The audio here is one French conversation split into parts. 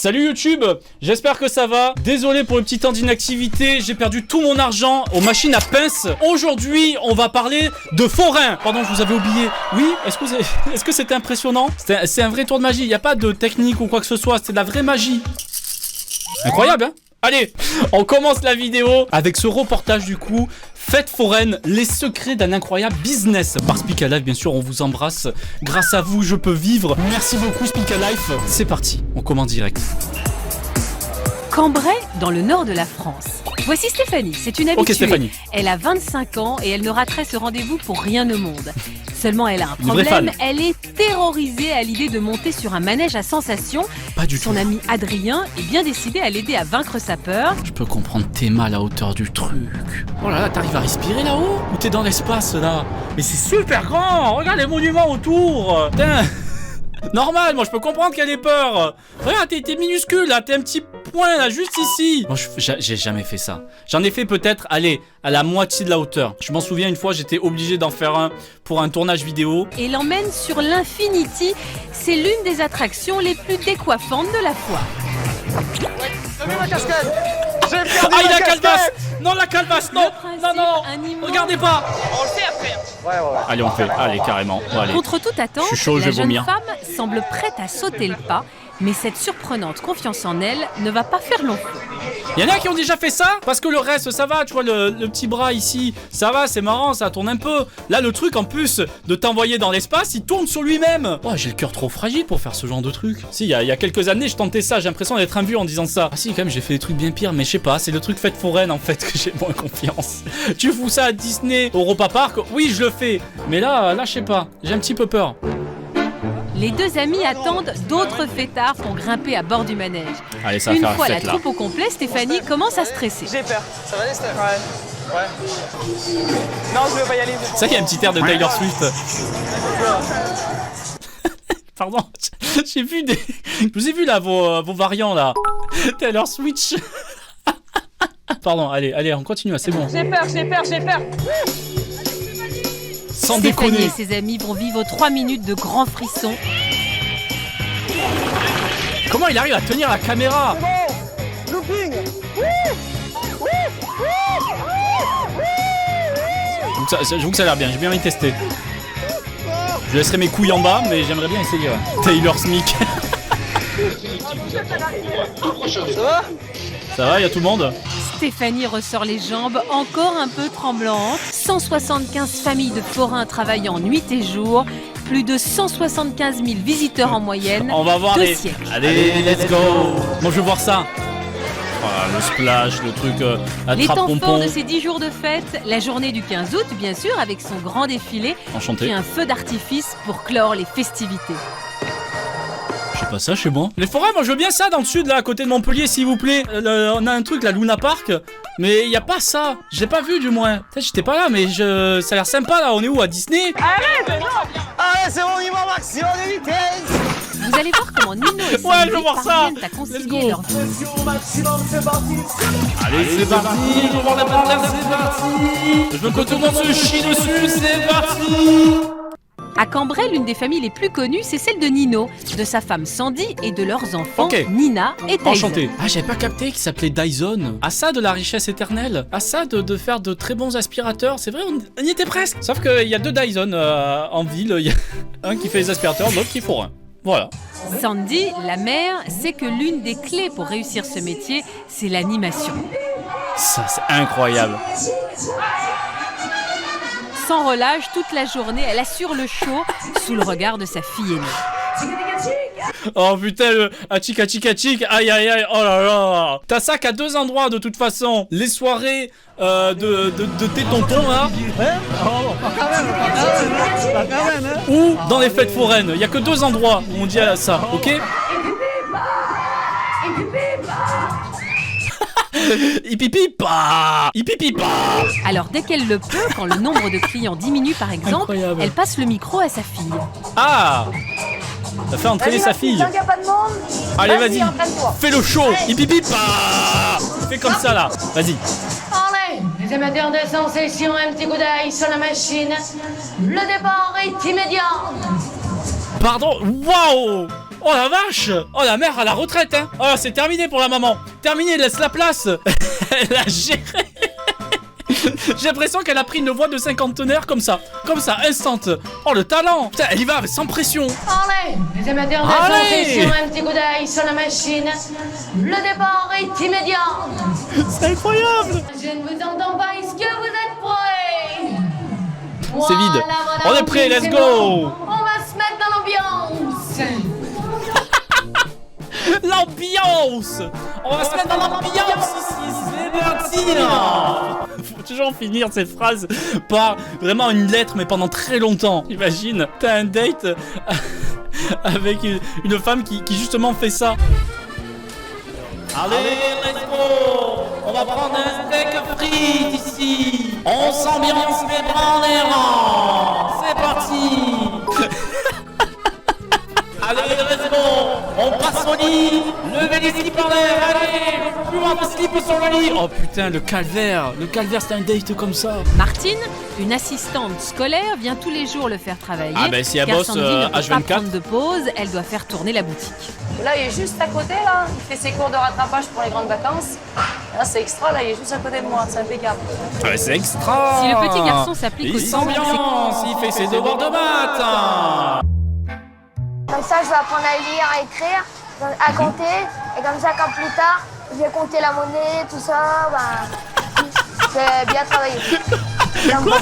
Salut YouTube, j'espère que ça va. Désolé pour le petit temps d'inactivité, j'ai perdu tout mon argent aux machines à pince. Aujourd'hui, on va parler de forain. Pardon, je vous avais oublié. Oui, est-ce que c'était impressionnant? C'est un vrai tour de magie, il n'y a pas de technique ou quoi que ce soit, c'est de la vraie magie. Incroyable, hein? Allez, on commence la vidéo avec ce reportage du coup. Fête foraine, les secrets d'un incroyable business. Par Speak Alive, bien sûr, on vous embrasse. Grâce à vous, je peux vivre. Merci beaucoup Speak Alive. C'est parti, on commence direct. Cambrai, dans le nord de la France. Voici Stéphanie, c'est une habituée. Ok Stéphanie. Elle a 25 ans et elle ne raterait ce rendez-vous pour rien au monde. Seulement, elle a un problème, elle est terrorisée à l'idée de monter sur un manège à sensations. Pas du tout. Son ami Adrien est bien décidé à l'aider à vaincre sa peur. Je peux comprendre tes mal à la hauteur du truc. Oh là là, t'arrives à respirer là-haut? Ou t'es dans l'espace là? Mais c'est super grand! Regarde les monuments autour! Putain! Normal, moi je peux comprendre qu'elle ait peur. Regarde, t'es minuscule là, t'es un petit point là, juste ici. Moi j'ai jamais fait ça. J'en ai fait peut-être, allez, à la moitié de la hauteur. Je m'en souviens une fois, j'étais obligé d'en faire un pour un tournage vidéo. Et l'emmène sur l'Infinity. C'est l'une des attractions les plus décoiffantes de la foire. Ouais, donnez ma casquette. Ah, il a la calebasse. Non, la calebasse, non. Non, regardez pas. On le fait après. Ouais. Allez, on fait, allez, carrément. Bon, allez. Contre toute attente, je suis chaud, la jeune vomir. femme semble prête à sauter le pas, mais cette surprenante confiance en elle ne va pas faire long feu. Il y en a qui ont déjà fait ça? Parce que le reste, ça va, tu vois, le petit bras ici, ça va, c'est marrant, ça tourne un peu. Là, le truc, en plus de t'envoyer dans l'espace, il tourne sur lui-même. Oh, j'ai le cœur trop fragile pour faire ce genre de truc. Si, il y a quelques années, je tentais ça, j'ai l'impression d'être un vieux en disant ça. Ah si, quand même, j'ai fait des trucs bien pires, mais je sais pas, c'est le truc fête foraine, en fait, que j'ai moins confiance. Tu fous ça à Disney, au Europa Park, oui, je le fais. Mais là, je sais pas, j'ai un petit peu peur. Les deux amis attendent d'autres fêtards pour grimper à bord du manège. Allez, ça va Une faire fois la la fête, là. troupe au complet, Stéphanie commence à stresser. J'ai peur. Ça va les Steph? Ouais. Non, je veux pas y aller. C'est ça qu'il y a un petit air de Taylor Swift. Pardon, j'ai vu des... Je vous ai vu là, vos variants là. Taylor Switch. Pardon, allez, on continue, c'est bon. J'ai peur. Sans Stéphanie déconner. et ses amis vont vivre 3 minutes de grands frissons. Comment il arrive à tenir la caméra? Looping. J'avoue que ça a l'air bien, j'ai bien envie de tester. Je laisserai mes couilles en bas, mais j'aimerais bien essayer. Ouais. Taylor Smick. Ça va? Ça va, y'a tout le monde? Stéphanie ressort les jambes, encore un peu tremblante. 175 familles de forains travaillant nuit et jour. Plus de 175 000 visiteurs en moyenne. On va voir 2 les... siècles. Allez, let's go. Moi je veux voir ça. Oh, le splash, le truc Les temps forts attrape-pompon. de ces 10 jours de fête, la journée du 15 août bien sûr, avec son grand défilé, Enchanté. puis un feu d'artifice pour clore les festivités. Je sais pas ça, chez moi. Les forêts, moi je veux bien ça dans le sud, là, à côté de Montpellier, s'il vous plaît. On a un truc, la Luna Park, mais y a pas ça. J'ai pas vu, du moins. J'étais pas là, mais ça a l'air sympa, là. On est où, à Disney? Allez, c'est bon, on y va, maximum de vitesse. Vous allez voir comment Nino et Ouais, Sandy je veux voir ça. parviennent à Let's concilier go. leur vie. Allez, c'est parti. Je veux voir la bande, c'est parti. Je veux que tout le monde se chie dessus, c'est parti. À Cambrai, l'une des familles les plus connues, c'est celle de Nino, de sa femme Sandy et de leurs enfants Ok. Nina et Tyson. Enchanté. Ah, j'avais pas capté qu'il s'appelait Dyson. À ça de la richesse éternelle. À ça de faire de très bons aspirateurs. C'est vrai, on y était presque. Sauf qu'il y a 2 Dyson en ville. Il y a un qui fait les aspirateurs, l'autre qui fourre un. Voilà. Sandy, la mère, sait que l'une des clés pour réussir ce métier, c'est l'animation. Ça, c'est incroyable. Sans relâche, toute la journée, elle assure le show sous le regard de sa fille aînée. Oh putain, le achik, aïe, oh là là. T'as ça qu'à 2 endroits de toute façon. Les soirées de tes tontons là. Ou dans les fêtes foraines. Il y a que 2 endroits où on dit ça, ok? Hipipipa. Alors dès qu'elle le peut, quand le nombre de clients diminue par exemple, Incroyable. elle passe le micro à sa fille. Ah, ça fait entraîner sa fille. Tant qu'il n'y a pas de monde. Allez, vas-y, entraîne-toi. fais le show. Hipipipa. Fais comme ça là, vas-y. Allez, les amateurs de sensation, un petit coup d'œil sur la machine. Le départ est immédiat. Pardon, waouh. Oh la vache! Oh la mère à la retraite, hein! Oh c'est terminé pour la maman! Terminé, laisse la place! Elle a géré! J'ai l'impression qu'elle a pris une voix de cinquantenaire comme ça, instant. Oh le talent! Putain, elle y va sans pression. Allez, les amateurs de sensation, un petit coup d'œil sur la machine. Le départ est immédiat. C'est incroyable! Je ne vous entends pas, est-ce que vous êtes prêts? C'est vide. Voilà, On est prêts, let's c'est go. bon. On va se mettre dans l'ambiance. L'ambiance! On va se mettre dans l'ambiance ici, c'est parti là! Faut toujours finir ces phrases par vraiment une lettre, mais pendant très longtemps. Imagine, t'as un date avec une femme qui justement fait ça. Allez, let's go! On va prendre un steak frites ici! On s'ambiance les bras en l'air! C'est parti! Allez, let's go! On passe au lit! Levez les slips en l'air! Allez! Plus loin de slip sur le lit! Oh putain, le calvaire! Le calvaire, c'était un date comme ça! Martine, une assistante scolaire, vient tous les jours le faire travailler. Ah ben si elle car bosse Sandy ne peut pas H24. prendre de pause, elle doit faire tourner la boutique. Là, il est juste à côté, là. Il fait ses cours de rattrapage pour les grandes vacances. Là, c'est extra, là, il est juste à côté de moi. C'est impeccable. Ouais, c'est extra! Si le petit garçon s'applique Il aussi, s'ambiance! Il fait ses devoirs de maths! Comme ça, je vais apprendre à lire, à écrire, à compter. Et comme ça, quand plus tard, je vais compter la monnaie, tout ça, ben, j'ai bien travaillé. Quoi?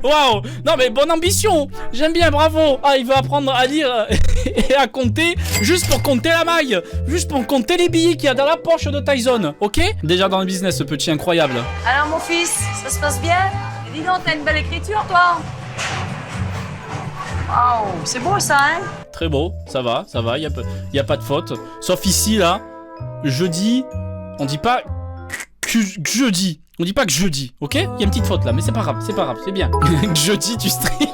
Waouh! Non mais bonne ambition! J'aime bien, bravo! Ah, il veut apprendre à lire et à compter juste pour compter la maille! Juste pour compter les billets qu'il y a dans la poche de Tyson, ok? Déjà dans le business, ce petit incroyable. Alors, mon fils, ça se passe bien? Et dis donc, t'as une belle écriture, toi. Waouh, c'est beau, ça, hein? Très beau, ça va, y a pas de faute. Sauf ici, là, jeudi, on dit pas que jeudi. On dit pas que jeudi, ok? Il y a une petite faute là, mais c'est pas grave, c'est bien. Jeudi, tu stream.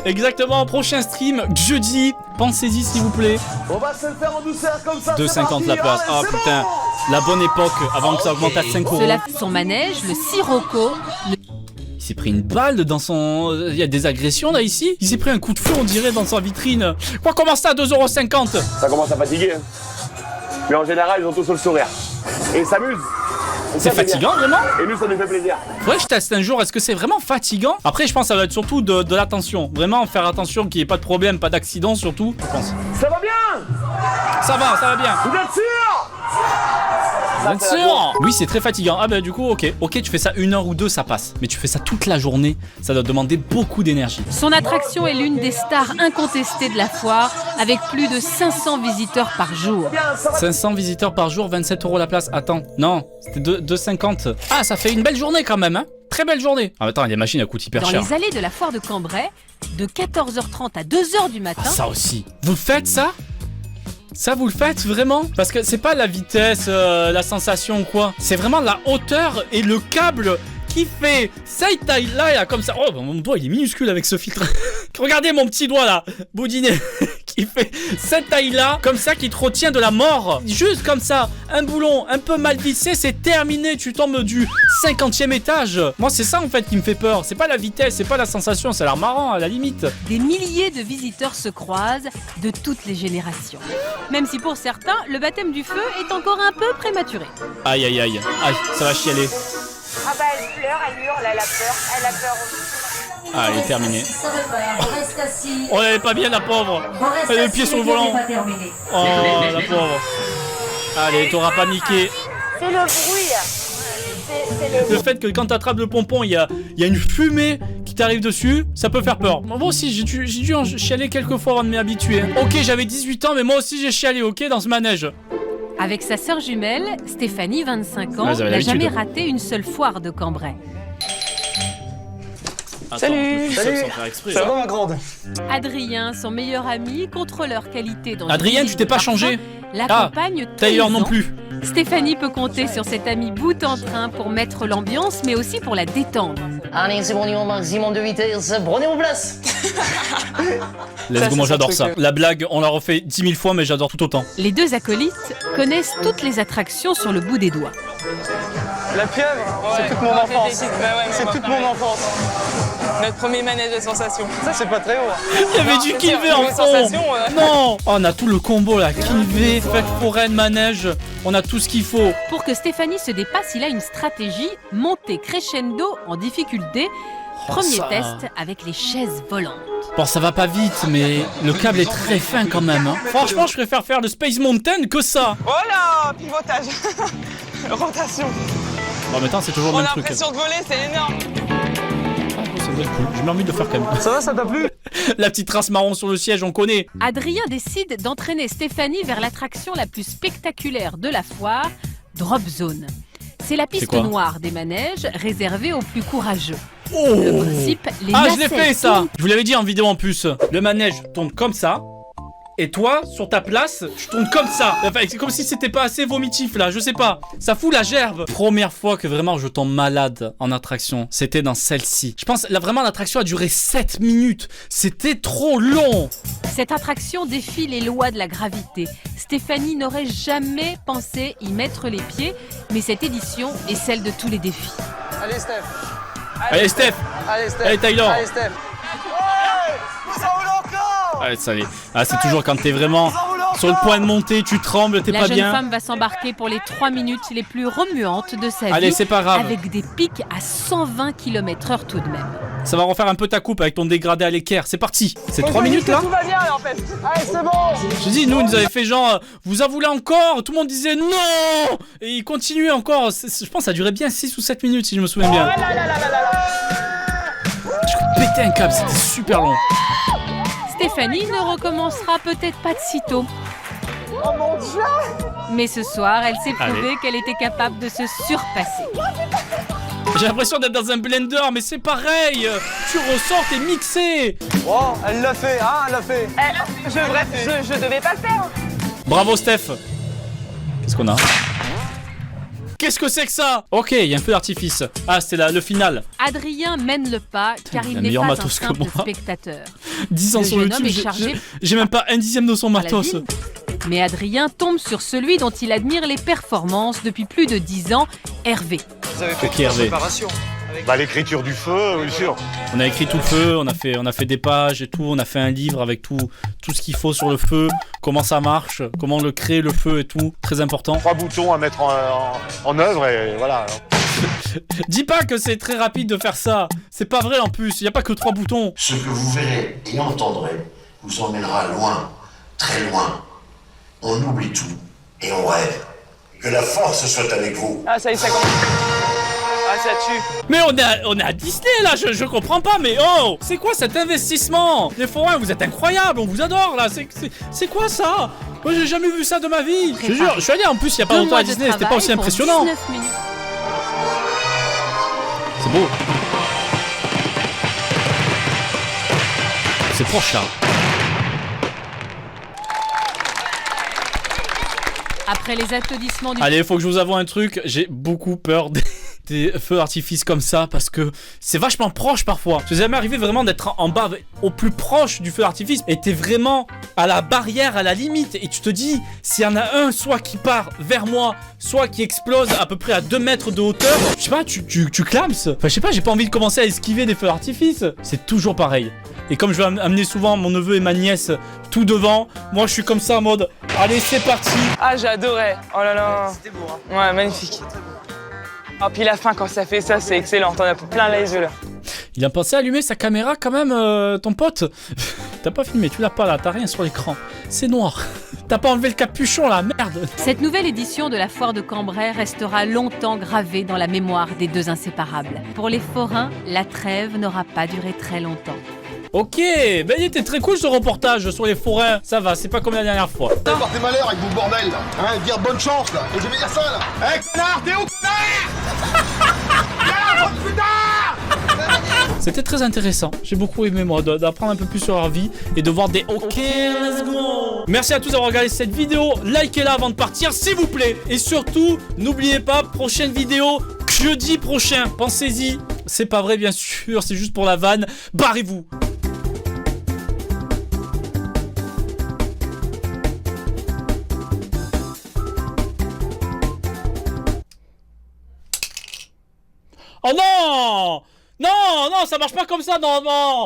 Exactement, prochain stream, jeudi. Pensez-y s'il vous plaît. On va se le faire en douceur comme ça. 2,50 la place. Ah putain, la bonne époque avant que ça augmente à 5 euros. Cela fait son manège, le Sirocco. Il s'est pris une balle dans son... Il y a des agressions là ici. Il s'est pris un coup de feu on dirait dans sa vitrine. Quoi, comment ça, 2,50 €? Ça commence à fatiguer. Hein. Mais en général, ils ont tous le sourire. Et ils s'amusent. C'est fatigant vraiment? Et nous, ça nous fait plaisir. Faudrait que je teste un jour, est-ce que c'est vraiment fatigant? Après, je pense que ça va être surtout de l'attention. Vraiment faire attention qu'il n'y ait pas de problème, pas d'accident surtout, je pense. Ça va bien? Ça va bien. Vous êtes sûr? Bien sûr. Oui, c'est très fatigant. Ah bah du coup, ok, tu fais ça 1 heure ou 2, ça passe. Mais tu fais ça toute la journée, ça doit demander beaucoup d'énergie. Son attraction est l'une des stars incontestées de la foire, avec plus de 500 visiteurs par jour. 500 visiteurs par jour, 27 € la place. Attends, non, c'était 2,50. Ah, ça fait une belle journée quand même, hein. Très belle journée. Ah attends, les machines elles coûtent hyper Dans cher. les allées de la foire de Cambrai, de 14h30 à 2h du matin. Ah, ça aussi. Vous faites ça? Ça vous le faites vraiment? Parce que c'est pas la vitesse, la sensation ou quoi. C'est vraiment la hauteur et le câble qui fait cette taille là comme ça. Oh bah, mon doigt il est minuscule avec ce filtre. Regardez mon petit doigt là, boudiné, qui fait cette taille là comme ça, qui te retient de la mort. Juste comme ça, un boulon un peu mal vissé, c'est terminé. Tu tombes du 50e étage. Moi c'est ça en fait qui me fait peur. C'est pas la vitesse, c'est pas la sensation, ça a l'air marrant à la limite. Des milliers de visiteurs se croisent de toutes les générations. Même si pour certains, le baptême du feu est encore un peu prématuré. Aïe aïe aïe, aïe, ça va chialer. Ah bah, elle pleure, elle hurle, elle a peur. Elle a peur aussi. Ah, elle est terminée. Ça va pas, on reste assis. Oh, elle est pas bien, la pauvre. On reste Elle a le assis, pied sur le mais volant. c'est pas terminé. Oh, la pauvre. Allez, t'auras pas niqué. C'est le bruit. C'est le... Le fait que quand t'attrapes le pompon, il y a une fumée qui t'arrive dessus, ça peut faire peur. Moi aussi, j'ai dû en chialer quelques fois avant de m'y habituer. Ok, j'avais 18 ans, mais moi aussi j'ai chialé, ok, dans ce manège. Avec sa sœur jumelle, Stéphanie, 25 ans, Ah, vous avez n'a l'habitude. jamais raté une seule foire de Cambrai. Salut. Salut. Sans faire exprès, Ça hein. va, ma grande? Adrien, son meilleur ami, contrôleur qualité dans Adrien, une tu t'es pas usine de changé? parfum, l'accompagne tous Tailleur les non ans. plus. Stéphanie peut compter sur cet ami bout en train pour mettre l'ambiance, mais aussi pour la détendre. Allez, c'est bon niveau maximum de vitesse, prenez vos places. Let's go, c'est moi son j'adore truc, ça. ouais. La blague, on l'a refait 10 000 fois, mais j'adore tout autant. Les deux acolytes connaissent toutes les attractions sur le bout des doigts. La pieuvre, c'est toute mon enfance. C'est toute mon enfance. Notre premier manège de sensation. Ça, c'est pas très haut. Il y avait du Kinvé en fond. Non. Oh, on a tout le combo là. Kinvé, fête foraine, manège. On a tout ce qu'il faut. Pour que Stéphanie se dépasse, il a une stratégie, monter crescendo en difficulté. Premier ça. test avec les chaises volantes. Bon, ça va pas vite, mais le câble est très fin quand même. Hein. Franchement, je préfère faire le Space Mountain que ça. Oh là, pivotage. Rotation. Bon, mais attends, c'est toujours On le a même truc. l'impression de voler, c'est énorme. Ça doit être cool. J'ai envie de le faire quand même. Ça va, ça t'a plu? La petite trace marron sur le siège, on connaît. Adrien décide d'entraîner Stéphanie vers l'attraction la plus spectaculaire de la foire, Drop Zone. C'est la piste quoi noire des manèges réservée aux plus courageux. Oh. Le principe, les Ah, je l'ai nacelles fait ça. tournent. Je vous l'avais dit en vidéo en plus. Le manège tourne comme ça. Et toi, sur ta place, je tourne comme ça. Enfin, c'est comme si c'était pas assez vomitif là, je sais pas. Ça fout la gerbe. Première fois que vraiment je tombe malade en attraction, c'était dans celle-ci. Je pense, là vraiment l'attraction a duré 7 minutes. C'était trop long. Cette attraction défie les lois de la gravité. Stéphanie n'aurait jamais pensé y mettre les pieds, mais cette édition est celle de tous les défis. Allez, Steph. Allez Steph. Allez, Steph. Allez Tyler. Allez, Steph. Ouais, ça roule encore. Allez, ça y est. Ah, c'est toujours quand t'es vraiment sur le point de monter, tu trembles, t'es La pas jeune bien. femme va s'embarquer pour les 3 minutes les plus remuantes de sa Allez, vie, c'est pas grave. avec des pics à 120 km/h tout de même. Ça va refaire un peu ta coupe avec ton dégradé à l'équerre. C'est parti. C'est 3 minutes là. Tout va bien là en fait. Allez, c'est bon. Je dis, nous, ils nous avaient fait genre, vous en voulez encore? Tout le monde disait non! Et ils continuaient encore. Je pense que ça durait bien 6 ou 7 minutes si je me souviens bien. Je pétais un câble, c'était super long. Stéphanie ne recommencera peut-être pas de sitôt. Oh mon dieu. Mais ce soir, elle s'est Allez. prouvé qu'elle était capable de se surpasser. J'ai l'impression d'être dans un blender, mais c'est pareil. Tu ressors, t'es mixé. Oh, elle l'a fait, hein, elle l'a fait. Je devais pas le faire. Bravo, Steph. Qu'est-ce qu'on a? Qu'est-ce que c'est que ça? Ok, il y a un feu d'artifice. Ah, c'était le final. Adrien mène le pas car il il a n'est meilleur pas un matos que simple moi. spectateur. 10 ans Le sur jeune homme YouTube, est chargé j'ai même pas un dixième de son par la matos. ville. Mais Adrien tombe sur celui dont il admire les performances depuis plus de 10 ans, Hervé. Vous avez fait Ok, toute la Hervé. préparation. Bah l'écriture du feu, oui sûr. On a écrit tout le feu, on a fait des pages et tout, on a fait un livre avec tout ce qu'il faut sur le feu, comment ça marche, comment le créer le feu et tout, très important. 3 boutons à mettre en œuvre et voilà. Dis pas que c'est très rapide de faire ça, c'est pas vrai en plus, il y a pas que 3 boutons. Ce que vous verrez et entendrez vous emmènera loin, très loin. On oublie tout et on rêve. Que la force soit avec vous. Ah ça y est, ça commence. Ah ça tue. Mais on est à Disney là, je comprends pas, mais oh, c'est quoi cet investissement? Les forains, vous êtes incroyables, on vous adore là, c'est quoi ça? Moi j'ai jamais vu ça de ma vie, je te jure, je suis allé en plus il y a pas 2 longtemps mois à de Disney, c'était pas travail aussi pour impressionnant. 19 minutes. C'est beau. C'est proche là. Après les applaudissements du Allez, faut que je vous avoue un truc, j'ai beaucoup peur des feux d'artifice comme ça parce que c'est vachement proche parfois. Je suis jamais arrivé vraiment d'être en bas au plus proche du feu d'artifice et t'es vraiment à la barrière, à la limite et tu te dis s'il y en a un soit qui part vers moi, soit qui explose à peu près à 2 mètres de hauteur, je sais pas, tu clames. Enfin je sais pas, j'ai pas envie de commencer à esquiver des feux d'artifice. C'est toujours pareil. Et comme je vais amener souvent mon neveu et ma nièce tout devant, moi je suis comme ça en mode allez c'est parti. Ah j'adorais. Oh là là. C'était beau, hein. Ouais magnifique. Oh puis la fin quand ça fait ça c'est excellent, t'en as plein les yeux là. Il a pensé à allumer sa caméra quand même, ton pote. T'as pas filmé, tu l'as pas là, t'as rien sur l'écran. C'est noir. T'as pas enlevé le capuchon là, merde. Cette nouvelle édition de la foire de Cambrai restera longtemps gravée dans la mémoire des deux inséparables. Pour les forains, la trêve n'aura pas duré très longtemps. Ok, ben il était très cool ce reportage sur les forains. Ça va, c'est pas comme la dernière fois. Avoir des malheurs avec vos bordels là. Hein, dire bonne chance là. Et je vais dire ça là. Hé connard, t'es où C'était très intéressant. J'ai beaucoup aimé moi d'apprendre un peu plus sur leur vie et de voir des ok, let's go. Merci à tous d'avoir regardé cette vidéo. Likez-la avant de partir s'il vous plaît. Et surtout, n'oubliez pas, prochaine vidéo jeudi prochain. Pensez-y. C'est pas vrai bien sûr, c'est juste pour la vanne. Barrez-vous. Oh non! Non, non, ça marche pas comme ça, normalement.